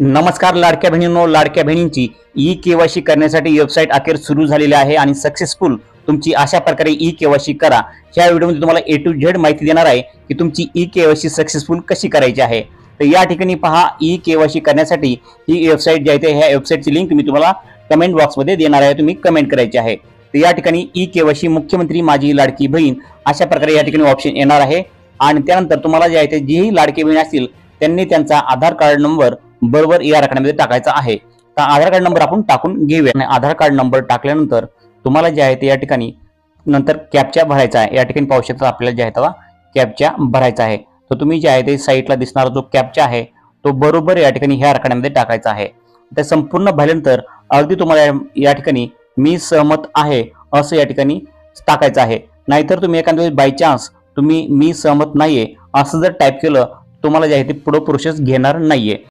नमस्कार लाडक्या बहिणींनो, लाडक्या बहिणींची ई केवायसी करण्यासाठी वेबसाईट अखेर सुरू झालेली आहे आणि सक्सेसफुल तुमची अशा प्रकारे ई केवायसी करा। ह्या व्हिडिओमध्ये तुम्हाला ए टू झेड माहिती देणार आहे की तुमची ई केवायसी सक्सेसफुल कशी करायची आहे। तर या ठिकाणी पहा, ई केवायसी करण्यासाठी ही वेबसाईट जी आहे ह्या वेबसाईटची लिंक मी तुम्हाला कमेंट बॉक्समध्ये देणार आहे, तुम्ही कमेंट करायची आहे। तर या ठिकाणी ई केवायसी मुख्यमंत्री माझी लाडकी बहीण अशा प्रकारे या ठिकाणी ऑप्शन येणार आहे आणि त्यानंतर तुम्हाला जे आहे ते जीही लाडकी बहीण असतील त्यांनी त्यांचा आधार कार्ड नंबर बरोबर या रकान्यामध्ये टाकायचा आहे। तर आधार कार्ड नंबर आपण टाकून घेऊया आणि आधार कार्ड नंबर टाकल्यानंतर तुम्हाला जे आहे ते या ठिकाणी नंतर कॅप्चा भरायचा आहे। या ठिकाणी पाहू शकता आपल्याला जे आहे तेव्हा कॅप्चा भरायचा आहे। तर तुम्ही जे आहे ते साईटला दिसणारा जो कॅप्चा आहे तो बरोबर या ठिकाणी ह्या रकान्यामध्ये टाकायचा आहे। तर संपूर्ण भरल्यानंतर अगदी तुम्हाला या ठिकाणी मी सहमत आहे असं या ठिकाणी टाकायचं आहे। नाहीतर तुम्ही एखाद्या वेळेस बाय चान्स तुम्ही मी सहमत नाहीये असं जर टाईप केलं तुम्हाला जे आहे ते पुढे प्रोसेस घेणार नाहीये।